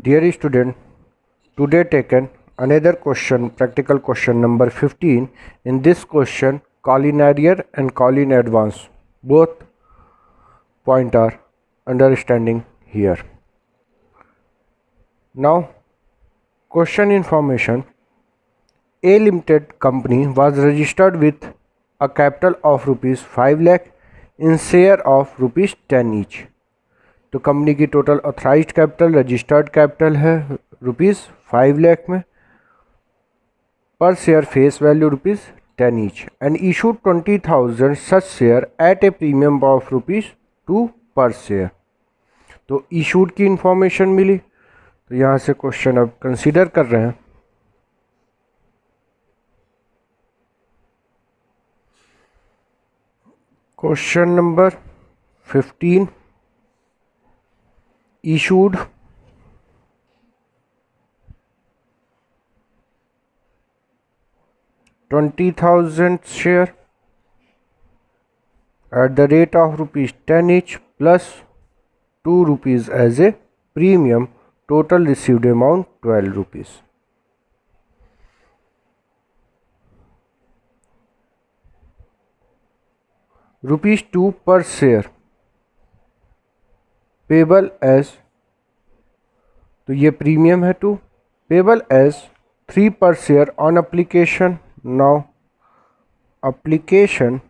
Dear student, today taken another question, practical question number 15. In this question, collinear and colline advance, both point are understanding here. Now, question information. A limited company was registered with a capital of rupees 5 lakh in share of rupees 10 each. तो company की total authorised capital registered capital है rupees 5 lakh में, पर share face value rupees 10 each and issued 20,000 such share eight A premium of rupees 2 पर share. तो issued की information मिली, तो यहाँ से क्वेश्चन अब कंसीडर कर रहे हैं। Question number 15, issued $20,000 share at the rate of rupees 10 each plus 2 rupees as a premium. Total received amount 12 rupees. Rupees 2 per share payable as, तो ये प्रीमियम है 2, payable as 3 per share on application. Now application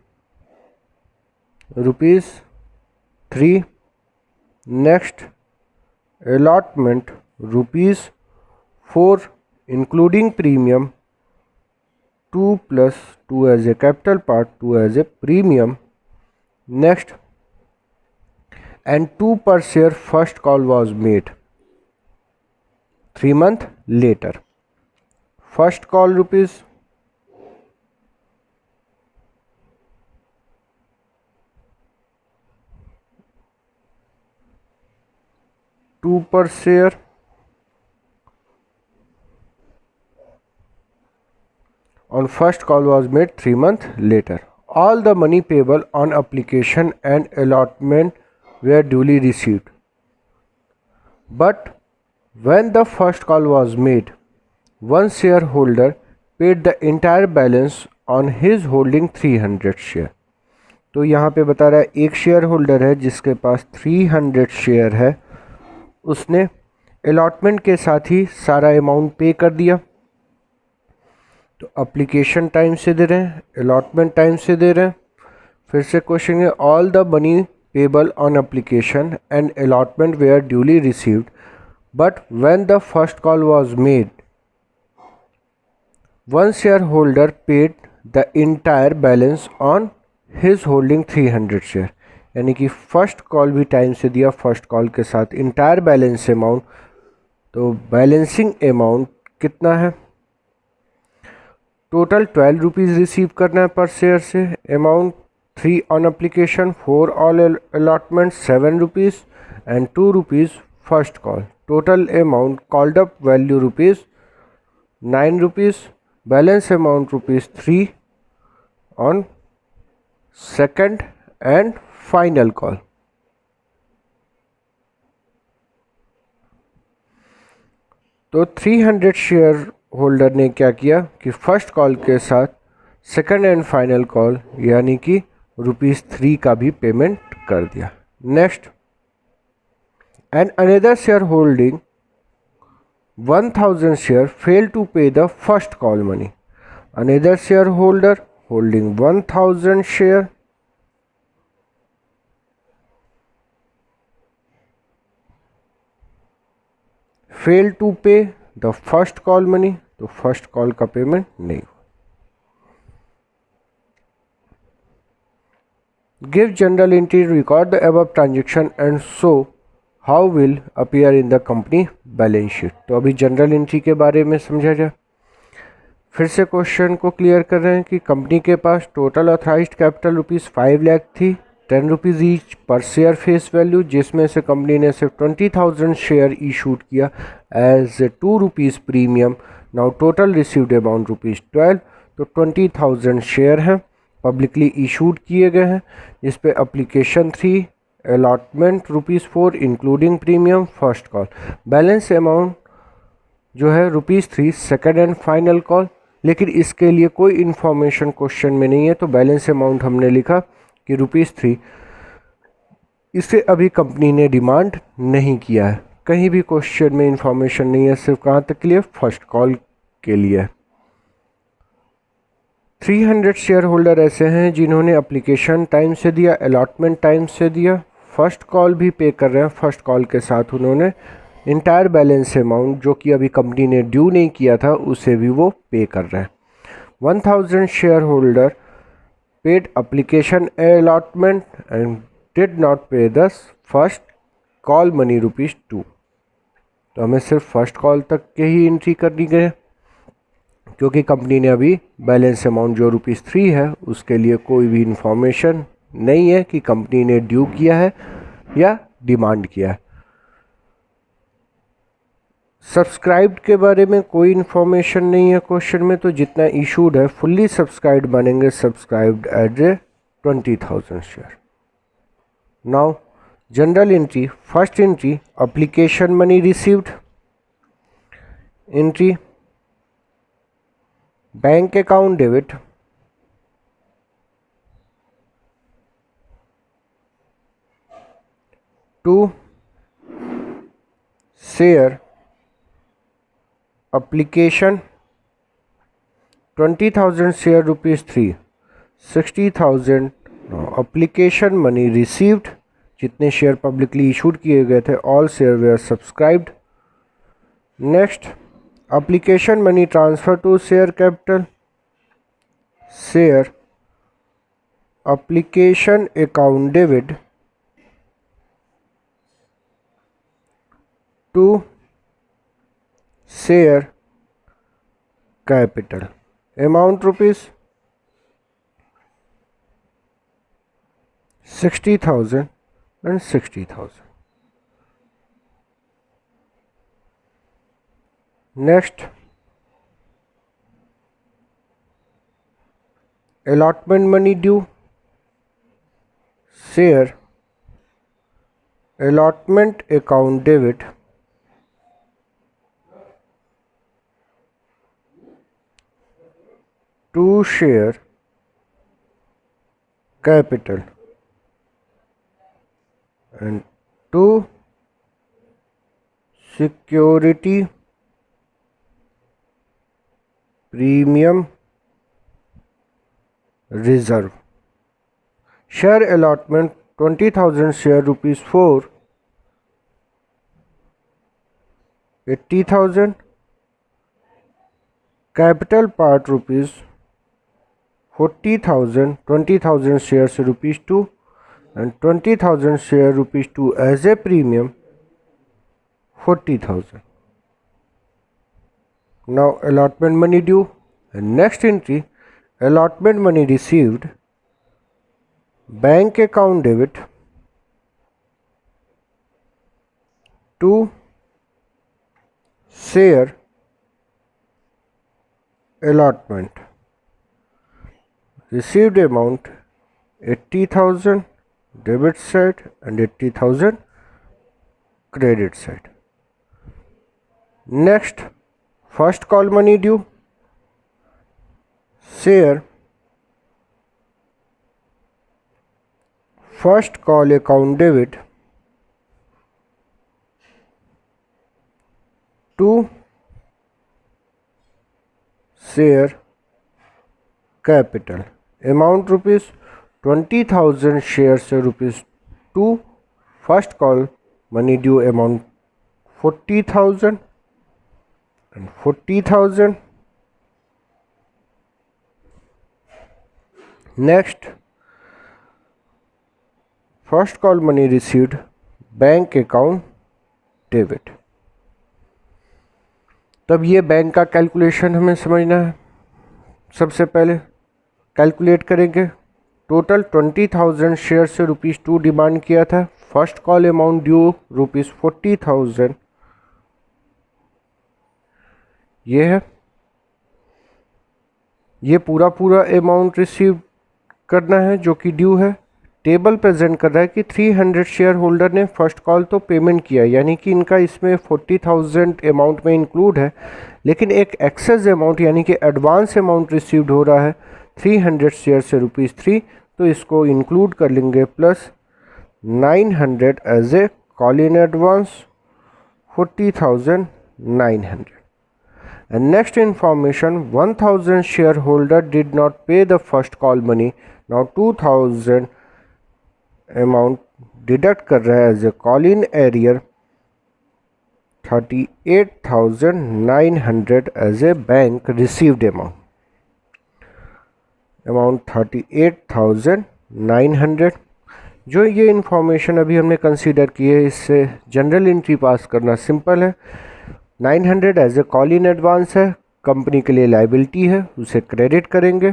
rupees 3, next allotment rupees 4 including premium, 2 + 2 as a capital part, 2 as a premium, next and 2 per share first call was made 3 months later. First call rupees 2 per share on first call was made 3 months later. All the money payable on application and allotment were duly received, but when the first call was made, one shareholder paid the entire balance on his holding 300 share. तो यहाँ पे बता रहा है एक share holder है जिसके पास 300 share है, उसने अलॉटमेंट के साथ ही सारा अमाउंट पे कर दिया। तो अप्लीकेशन टाइम से दे रहे हैं, अलॉटमेंट टाइम से दे रहे हैं। फिर से क्वेश्चन है, all the money payable on application and allotment were duly received, but when the first call was made, one shareholder paid the entire balance on his holding 300 share. यानी कि first call भी time से दिया, first call के साथ entire balance amount. तो balancing amount कितना है? टोटल 12 रुपीज़ रिसीव करना है पर शेयर से। Amount 3 on application, 4 all allotments, 7 rupees and 2 rupees first call. Total amount called up value rupees 9 rupees. Balance amount rupees 3 on second and final call. तो 300 share holder ने क्या किया कि first call के साथ सेकंड एंड फाइनल कॉल यानी कि rupees 3 का भी पेमेंट कर दिया। Next, and another share holding 1000 share fail to pay the first call money. Another share holder holding 1000 share fail to pay the first call money, तो first call का payment नहीं। Give journal entry, record the above transaction and show how will appear in the company balance sheet। तो अभी general entry के बारे में समझा जाए। फिर से क्वेश्चन को क्लियर कर रहे हैं कि कंपनी के पास total authorised capital rupees 5 lakh थी, 10 रुपीज़ ईच पर शेयर फेस वैल्यू, जिसमें से कंपनी ने सिर्फ 20,000 शेयर इशूड किया as a 2 rupees premium. Now total received amount rupees 12। तो 20,000 शेयर हैं, पब्लिकली इशूड किए गए हैं, जिस पे application 3 allotment ₹4 including premium first call, balance amount जो है ₹3 सेकेंड एंड फाइनल कॉल। लेकिन इसके लिए कोई इन्फॉर्मेशन क्वेश्चन में नहीं है, तो बैलेंस अमाउंट हमने लिखा कि ₹3। इसे अभी कंपनी ने डिमांड नहीं किया है, कहीं भी क्वेश्चन में इन्फॉर्मेशन नहीं है, सिर्फ कहाँ तक के लिए, फर्स्ट कॉल के लिए। 300 शेयर होल्डर ऐसे हैं जिन्होंने एप्लीकेशन टाइम से दिया, अलॉटमेंट टाइम से दिया, फर्स्ट कॉल भी पे कर रहे हैं, फर्स्ट कॉल के साथ उन्होंने इंटायर बैलेंस अमाउंट जो कि अभी कंपनी ने ड्यू नहीं किया था उसे भी वो पे कर रहे हैं। 1000 share holder paid application allotment and did not पे द फर्स्ट कॉल मनी ₹2। तो हमें सिर्फ फर्स्ट कॉल तक के ही एंट्री करनी गए, क्योंकि कंपनी ने अभी बैलेंस अमाउंट जो ₹3 है उसके लिए कोई भी इंफॉर्मेशन नहीं है कि कंपनी ने ड्यू किया है या डिमांड किया है। सब्सक्राइब्ड के बारे में कोई इन्फॉर्मेशन नहीं है क्वेश्चन में, तो जितना इशूड है फुल्ली सब्सक्राइब्ड बनेंगे subscribed at 20,000 share. Now general entry, first entry application money received, entry bank account debit, to share application 20,000 share ₹3, 60,000 application money received, जितने शेयर पब्लिकली इशूड किए गए थे all share were subscribed. Next application money transfer to share capital, share application account debit to share capital, amount ₹60,000 and 60,000. Next, allotment money due, share allotment account debit to share capital and to security premium reserve. Share allotment 20,000 share ₹4, 80,000, capital part ₹40,000, 20,000 shares ₹2 and 20,000 share ₹2 as a premium 40,000. Now allotment money due, and next entry allotment money received, bank account debit to share allotment, received amount 80,000 debit side and 80,000 credit side. Next, first call money due, share first call account debit to share capital, amount ₹20,000 shares ₹2, first call money due amount 40,000 and 40,000. Next, first call money received, bank account debit. तब ये bank का calculation हमें समझना है। सबसे पहले calculate करेंगे, total 20,000 share से ₹2 डिमांड किया था, फर्स्ट कॉल अमाउंट ड्यू ₹40,000 ये है, ये पूरा अमाउंट रिसीव करना है जो कि ड्यू है। टेबल प्रेजेंट कर रहा है कि 300 शेयर होल्डर ने फर्स्ट कॉल तो पेमेंट किया, यानी कि इनका इसमें 40,000 अमाउंट में इंक्लूड है, लेकिन एक एक्सेस अमाउंट यानी कि एडवांस अमाउंट रिसीव्ड हो रहा है 300 शेयर से ₹3, तो इसको इंक्लूड कर लेंगे plus 900 as a call in advance 40,900. And next information, 1,000 shareholder did not pay the first call money. Now 2,000 amount deduct कर रहा है as a call in arrear 38,900 as a bank received amount. Amount 38,900. जो ये information अभी हमने consider की है, इससे जनरल एंट्री पास करना सिंपल है. 900 as a call in advance है, कंपनी के लिए लाइबिलिटी है, उसे क्रेडिट करेंगे.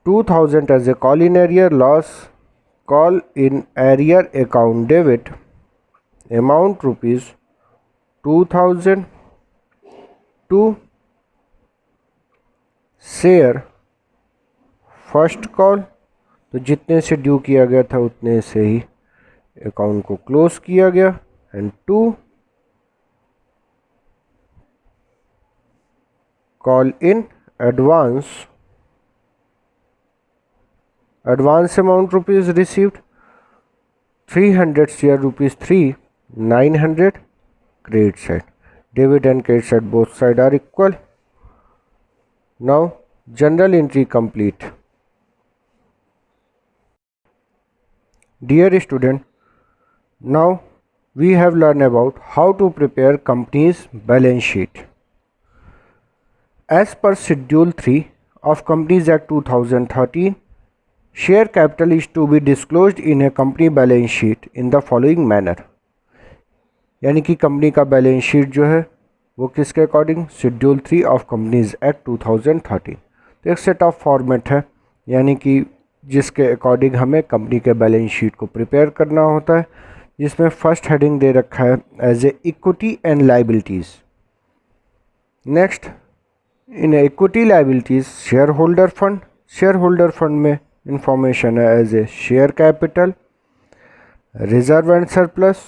2000 as a call in arrear loss, call in arrear account debit, amount ₹2000 to share first call, तो जितने से ड्यू किया गया था उतने से ही अकाउंट को क्लोज किया गया. And 2 call in advance amount rupees received 300 share ₹3, 900 credit side. Debit and credit side both side are equal. Now general entry complete. Dear student, now we have learned about how to prepare company's balance sheet. As per Schedule 3 of Companies Act 2013, share capital is to be disclosed in a company balance sheet in the following manner. यानी कि company का balance sheet जो है वो किसके according, schedule 3 of companies act 2013. तो एक set of format है, यानी कि जिसके अकॉर्डिंग हमें कंपनी के बैलेंस शीट को प्रिपेयर करना होता है, जिसमें फर्स्ट हेडिंग दे रखा है as a equity and liabilities. Next, in equity liabilities shareholder fund. Shareholder fund में इंफॉर्मेशन है as a share capital, reserve and surplus.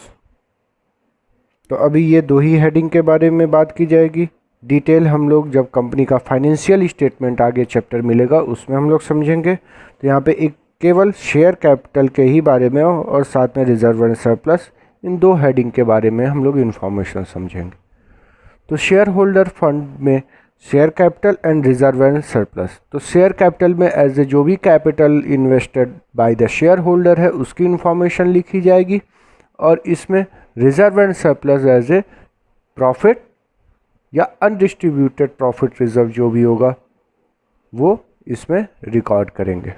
तो अभी ये दो ही हेडिंग के बारे में बात की जाएगी. डिटेल हम लोग जब कंपनी का फाइनेंशियल स्टेटमेंट आगे चैप्टर मिलेगा उसमें हम लोग समझेंगे. तो यहाँ पे एक केवल शेयर कैपिटल के ही बारे में और साथ में रिजर्व एंड सरप्लस, इन दो हेडिंग के बारे में हम लोग इन्फॉर्मेशन समझेंगे. तो शेयर होल्डर फंड में share capital and reserve and surplus. तो शेयर कैपिटल में एज ए जो भी capital invested by the shareholder है उसकी इन्फॉर्मेशन लिखी जाएगी, और इसमें reserve and surplus as a profit या अनडिस्ट्रीब्यूटेड प्रॉफिट रिजर्व जो भी होगा वो इसमें रिकॉर्ड करेंगे.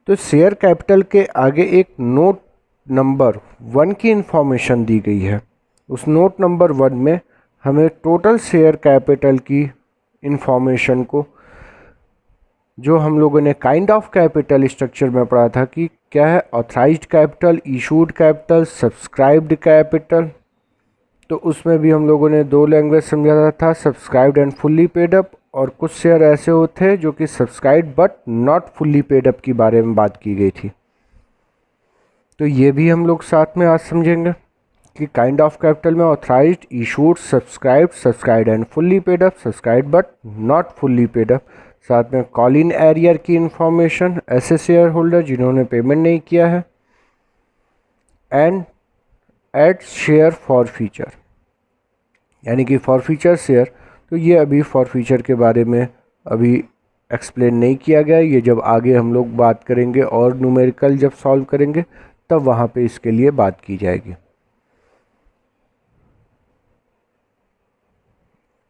तो शेयर कैपिटल के आगे एक नोट नंबर 1 की इंफॉर्मेशन दी गई है. उस नोट नंबर 1 में हमें टोटल शेयर कैपिटल की इंफॉर्मेशन को, जो हम लोगों ने काइंड ऑफ कैपिटल स्ट्रक्चर में पढ़ा था कि क्या है, authorised capital, issued capital, subscribed capital. तो उसमें भी हम लोगों ने दो लैंग्वेज समझा था, subscribed and fully paid up, और कुछ शेयर ऐसे होते हैं जो कि subscribed but not fully paid up की बारे में बात की गई थी. तो ये भी हम लोग साथ में आज समझेंगे कि काइंड ऑफ कैपिटल में authorised, issued, subscribed and fully paid up, subscribed but not fully paid up. साथ में कॉल इन एरियर की इंफॉर्मेशन, ऐसे शेयर होल्डर जिन्होंने पेमेंट नहीं किया है, and add share forfeiture, यानी कि फॉर फीचर शेयर. तो ये अभी फॉर फीचर के बारे में अभी एक्सप्लेन नहीं किया गया, ये जब आगे हम लोग बात करेंगे और न्यूमेरिकल जब सॉल्व करेंगे तब वहाँ पे इसके लिए बात की जाएगी.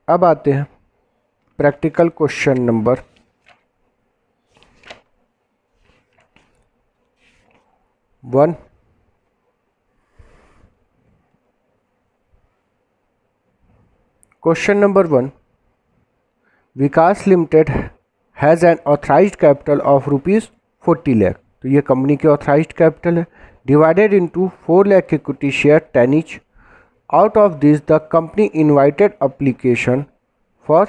अब आते हैं practical question number 1. Question number 1. Vikas limited has an authorised capital of ₹40 lakh. तो ये कंपनी की ऑथराइज्ड कैपिटल है, divided into 4 lakh equity share 10 each. Out of this the company invited application for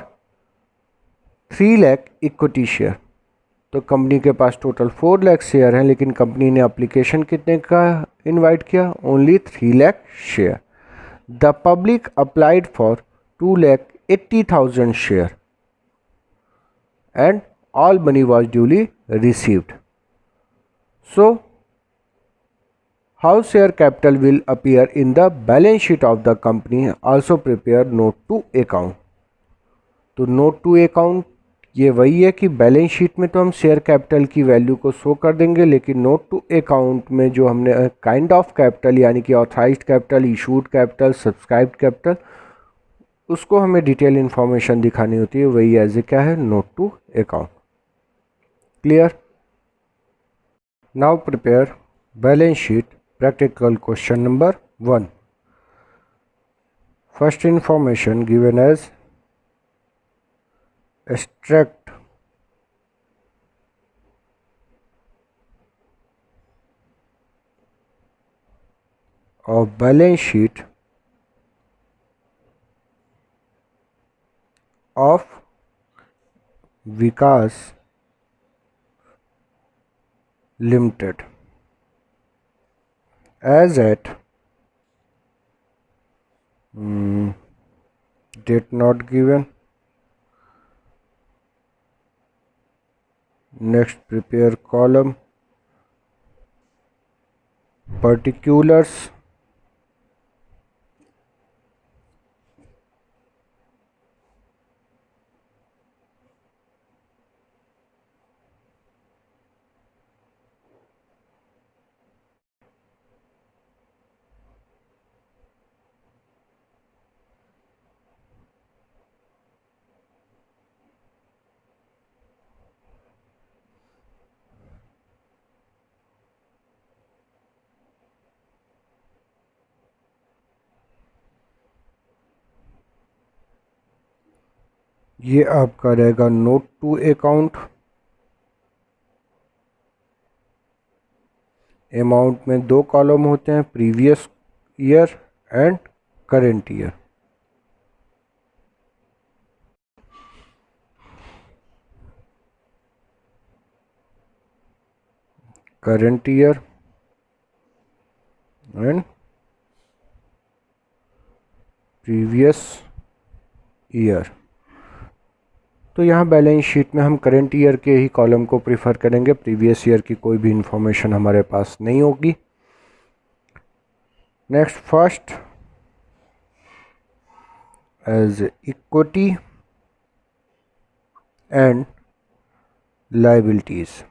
3 lakh equity share. तो कंपनी के पास total 4 lakh share हैं, लेकिन company ने एप्लीकेशन कितने का इनवाइट किया? Only 3 lakh share. The public applied for 2,80,000 share and all money was duly received. So, how share capital will appear in the balance sheet of the company? Also prepare note to account. तो note to account ये वही है कि balance sheet में तो हम share capital की value को शो कर देंगे, लेकिन नोट टू अकाउंट में जो हमने काइंड ऑफ कैपिटल यानी कि authorised capital, issued capital, subscribed capital, उसको हमें डिटेल इन्फॉर्मेशन दिखानी होती है, वही एज ए क्या है? Note to account. Clear? Now prepare balance sheet practical question number 1. First information given as extract of balance sheet of Vikas Limited as at date not given. Next, prepare column particulars ये आपका रहेगा note to account. Amount में 2 column होते हैं, previous year and current year. Current year and previous year. तो यहाँ balance sheet में हम करंट ईयर के ही कॉलम को प्रीफर करेंगे, प्रीवियस ईयर की कोई भी इंफॉर्मेशन हमारे पास नहीं होगी। Next, first as equity and liabilities.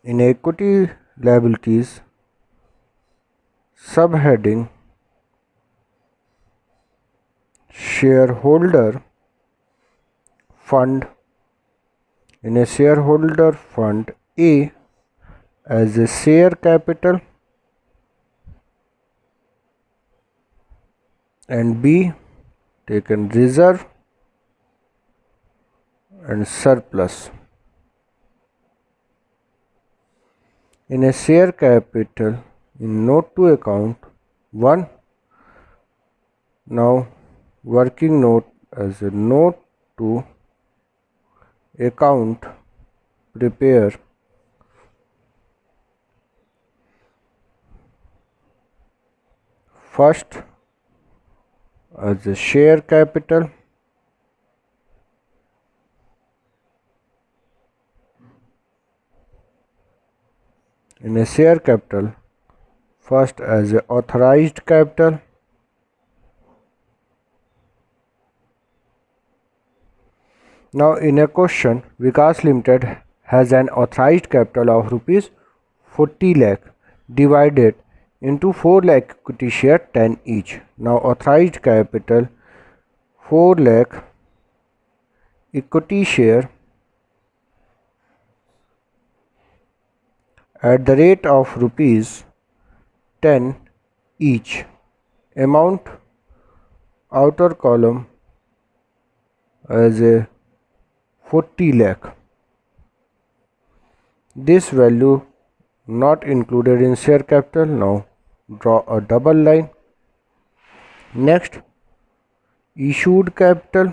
In equity liabilities subheading shareholder fund. In a shareholder fund, A as a share capital and B taken reserve and surplus. In a share capital, in note to account 1, now working note as a note to account, prepare first as a share capital, in a share capital first as a authorized capital, now in a question, Vikas Limited has an authorized capital of rupees 40 lakh divided into 4 lakh equity share 10 each. Now authorized capital 4 lakh, equity share at the rate of rupees 10 each. Amount outer column as a 40 lakh. This value not included in share capital. Now draw a double line. Next, issued capital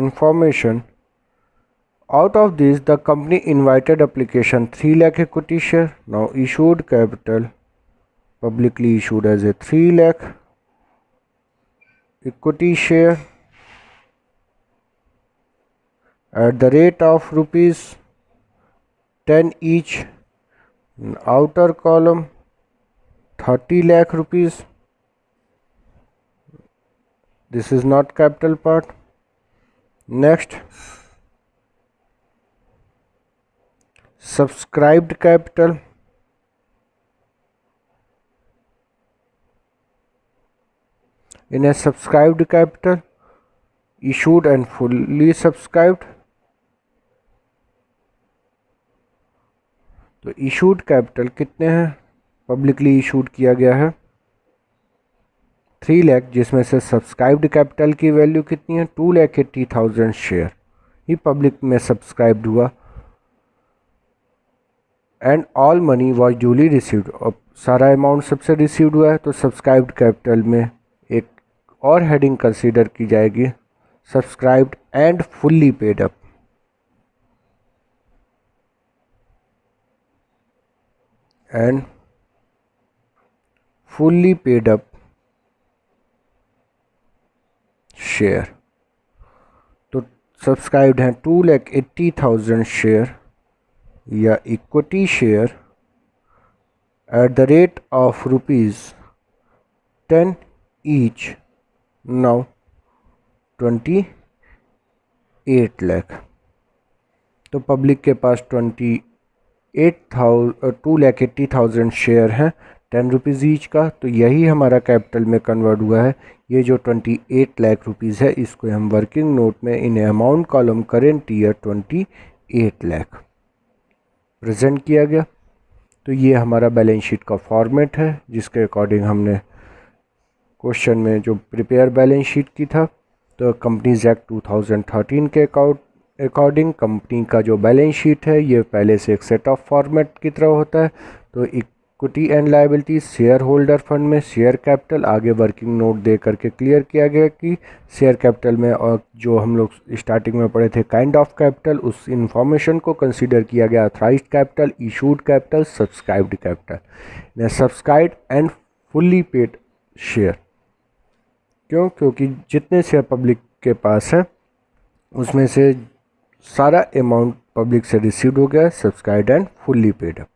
information. Out of this, the company invited application 3 lakh equity share. Now issued capital publicly issued as a 3 lakh equity share at the rate of rupees 10 each. In outer column 30 lakh rupees. This is not capital part. Next, subscribed capital. In a subscribed capital, issued and fully subscribed. तो issued capital कितने हैं? Publicly issued किया गया है 3 लाख, जिसमें से subscribed capital की value कितनी है? 2,80,000 शेयर ही पब्लिक में सब्सक्राइब्ड हुआ. And all money was duly received. और सारा अमाउंट सबसे रिसीव्ड हुआ है, तो सब्सक्राइब्ड कैपिटल में एक और हेडिंग कंसीडर की जाएगी, subscribed and fully paid up. And fully paid up share. तो सब्सक्राइब्ड हैं 2,80,000 शेयर या equity share at the rate of rupees 10 each. Now 28 lakh. तो पब्लिक के पास 2,80,000 शेयर हैं 10 रुपीज़ ईच का. तो यही हमारा कैपिटल में कन्वर्ट हुआ है. ये जो 28 लाख रुपीज़ है, इसको हम वर्किंग नोट में in amount column current year 28 lakh present किया गया. तो ये हमारा बैलेंस शीट का फॉर्मेट है, जिसके अकॉर्डिंग हमने क्वेश्चन में जो प्रिपेयर बैलेंस शीट की था. तो कंपनीज एक्ट 2013 के अकॉर्डिंग कंपनी का जो बैलेंस शीट है, ये पहले से एक सेट ऑफ फॉर्मेट की तरह होता है. तो equity and liability, share holder fund में शेयर कैपिटल, आगे वर्किंग नोट दे करके क्लियर किया गया कि शेयर कैपिटल में, और जो हम लोग स्टार्टिंग में पढ़े थे काइंड ऑफ कैपिटल, उस इंफॉर्मेशन को कंसीडर किया गया authorised capital, issued capital, subscribed capital. Subscribed and fully paid share. क्योंकि जितने शेयर पब्लिक के पास हैं, उसमें से सारा अमाउंट पब्लिक से रिसीव्ड हो गया, subscribed and fully paid up.